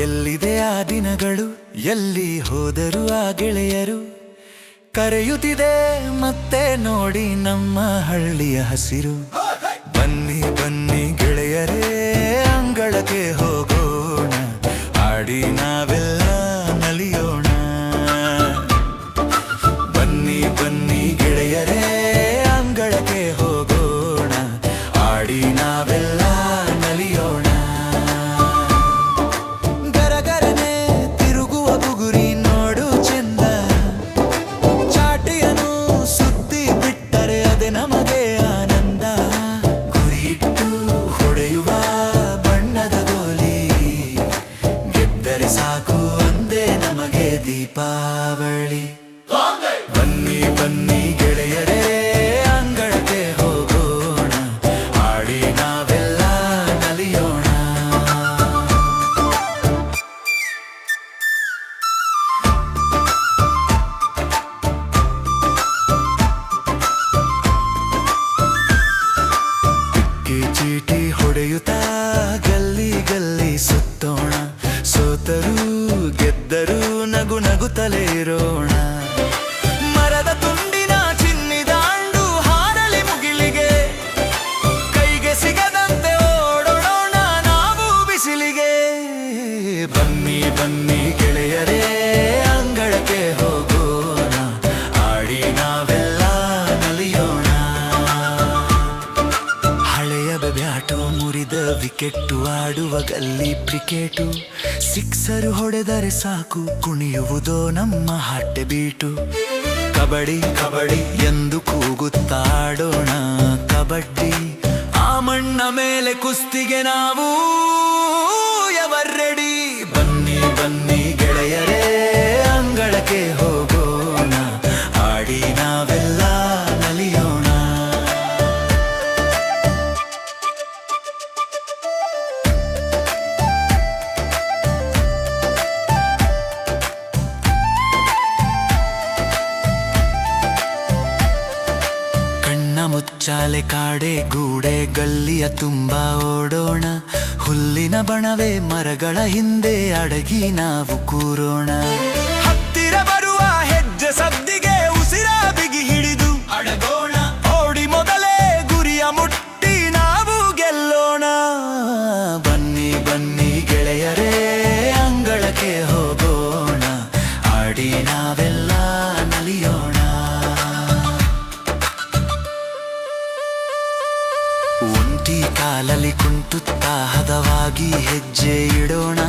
ಎಲ್ಲಿದೆ ಆ ದಿನಗಳು, ಎಲ್ಲಿ ಹೋದರು ಆ ಗೆಳೆಯರು. ಕರೆಯುತ್ತಿದೆ ಮತ್ತೆ ನೋಡಿ ನಮ್ಮ ಹಳ್ಳಿಯ ಹಸಿರು. ಬನ್ನಿ ಬನ್ನಿ ಗೆಳೆಯರೇ, ಅಂಗಳಕ್ಕೆ ಹೋಗೋಣ, ಆಡಿ ನಾವೆಲ್ಲ ನಲಿಯೋಣ. ಬನ್ನಿ ಬನ್ನಿ ಗೆಳೆಯರೇ, ಅಂಗಳಕ್ಕೆ ಹೋಗೋಣ, ಆಡಿ ನಾವೆಲ್ಲ ನಲಿಯೋಣ. ಗರಗರನೆ ತಿರುಗುವ ಬುಗುರಿ ನೋಡು ಚೆಂದ, ಚಾಟಿಯನು ಸುತ್ತಿ ಬಿಟ್ಟರೆ ಅದೇ ನಮಗೆ ಆನಂದ. ಗುರಿಯಿಟ್ಟು ಹೊಡೆಯುವ ಬಣ್ಣದ ಗೋಲಿ, ಗೆದ್ದರೆ ಸಾಕು ಅಂದೇ ನಮಗೆ ದೀಪಾವಳಿ. ಬನ್ನಿ ಬನ್ನಿ ಗೆಳೆಯರೇ, ಅಂಗಳಕ್ಕೆ ಹೋಗೋಣ, ಆಡಿ ನಾವೆಲ್ಲ ನಲಿಯೋಣ. ಪಿಕ್ಕಿ ಚೀಟಿ ಹೊಡೆಯುತ್ತಾ ಗಲ್ಲಿ ಗಲ್ಲಿ ಸುತ್ತೋಣ, ಸೋತರೂ ಗೆದ್ದರೂ ನಗು ನಗುತ್ತಲೇ ಇರೋಣ. ಮರದ ತುಂಡಿನ ಚಿನ್ನಿದಾಂಡು ಹಾರಲಿ ಮುಗಿಲಿಗೆ, ಕೈಗೆ ಸಿಗದಂತೆ ಓಡೋಣ ನಾವು ಬಿಸಿಲಿಗೆ. ಬನ್ನಿ ಬನ್ನಿ ಗೆಳೆಯರೇ, ಅಂಗಳಕ್ಕೆ ಹೋಗೋಣ, ಆಡಿ ನಾವೆಲ್ಲ ನಲಿಯೋಣ. ಹಳೆಯ ಬ್ಯಾಟು ಮುರಿದ ವಿಕೆಟ್ಟು, ಆಡುವ ಗಲ್ಲಿ ಕ್ರಿಕೆಟು, ಸಿಕ್ಸರು ಹೊಡೆದರೆ ಸಾಕು ಕುಣಿಯುವುದೋ ನಮ್ಮ ಹಟ್ಟೆ ಬೀಟು. ಕಬಡ್ಡಿ ಕಬಡ್ಡಿ ಎಂದು ಕೂಗುತ್ತಾಡೋಣ ಕಬಡ್ಡಿ, ಆ ಮಣ್ಣ ಮೇಲೆ ಕುಸ್ತಿಗೆ ನಾವು ಎವರ್ರೆಡಿ. ಬನ್ನಿ ಬನ್ನಿ ಗೆಳೆಯರೇ, ಅಂಗಳಕ್ಕೆ ಹೋಗೋಣ, ಆಡಿ ನಾವೆಲ್ಲ ನಲಿಯೋಣ. ಮುಚ್ಚಾಲೆ ಕಾಡೆ ಗೂಡೆ ಗಲ್ಲಿಯ ತುಂಬ ಓಡೋಣ, ಹುಲ್ಲಿನ ಬಣವೆ ಮರಗಳ ಹಿಂದೆ ಅಡಗಿ ನಾವು ಕೂರೋಣ. ಹತ್ತಿರ ಬರುವ ಹೆಜ್ಜೆ ಸದ್ದಿಗೆ ಉಸಿರ ಬಿಗಿ ಹಿಡಿದು ಅಡಗೋಣ, ಓಡಿ ಮೊದಲೇ ಗುರಿಯ ಮುಟ್ಟಿ ನಾವು ಗೆಲ್ಲೋಣ. ಬನ್ನಿ ಬನ್ನಿ ಗೆಳೆಯರೇ, ಅಂಗಳಕ್ಕೆ ಹೋಗೋಣ, ಆಡಿ ನಾವೆಲ್ಲ ನಲಿಯೋಣ. ಒಂಟಿ ಕಾಲಲ್ಲಿ ಕುಂಟುತ್ತಾ ಹದವಾಗಿ ಹೆಜ್ಜೆ ಇಡೋಣ,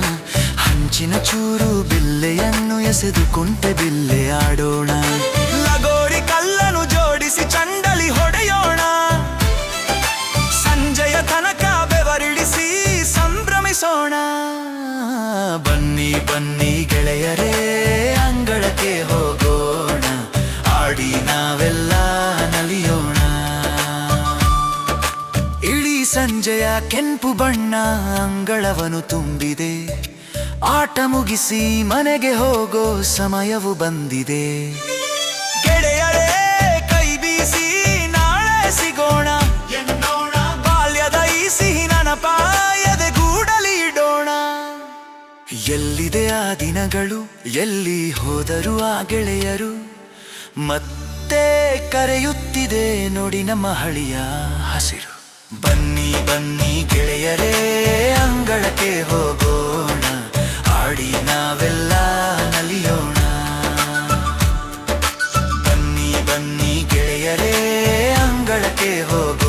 ಹಂಚಿನ ಚೂರು ಬಿಲ್ಲೆಯನ್ನು ಎಸೆದು ಕುಂಟೆ ಬಿಲ್ಲೆ ಆಡೋಣ. ಲಗೋರಿ ಕಲ್ಲನ್ನು ಜೋಡಿಸಿ ಚಂಡಲಿ ಹೊಡೆಯೋಣ, ಸಂಜೆಯ ತನಕ ಬೆವರಿಳಿಸಿ ಸಂಭ್ರಮಿಸೋಣ. ಬನ್ನಿ ಬನ್ನಿ ಗೆಳೆಯರೇ, ಅಂಗಳಕ್ಕೆ ಹೋಗೋಣ, ಆಡಿ ನಾವೆಲ್ಲ ನಲಿಯೋಣ. ಇಡೀ ಸಂಜೆಯ ಕೆಂಪು ಬಣ್ಣ ಅಂಗಳವನು ತುಂಬಿದೆ, ಆಟ ಮುಗಿಸಿ ಮನೆಗೆ ಹೋಗೋ ಸಮಯವು ಬಂದಿದೆ. ಗೆಳೆಯರೇ ಕೈ ಬೀಸಿ ನಾಳೆ ಸಿಗೋಣ ಎನ್ನೋಣ, ಬಾಲ್ಯದ ಈ ಸಿಹಿ ನೆನಪಾಯದೆ ಗೂಡಲಿ ಇಡೋಣ. ಎಲ್ಲಿದೆ ಆ ದಿನಗಳು, ಎಲ್ಲಿ ಹೋದರು ಆ ಗೆಳೆಯರು, ಮತ್ತೆ ಕರೆಯುತ್ತಿದೆ ನೋಡಿ ನಮ್ಮ ಹಳಿಯ ಹಸಿರು. ಬನ್ನಿ ಬನ್ನಿ ಗೆಳೆಯರೇ, ಅಂಗಳಕ್ಕೆ ಹೋಗೋಣ, ಆಡಿ ನಾವೆಲ್ಲ ನಲಿಯೋಣ. ಬನ್ನಿ ಬನ್ನಿ ಗೆಳೆಯರೇ, ಅಂಗಳಕ್ಕೆ ಹೋಗೋಣ.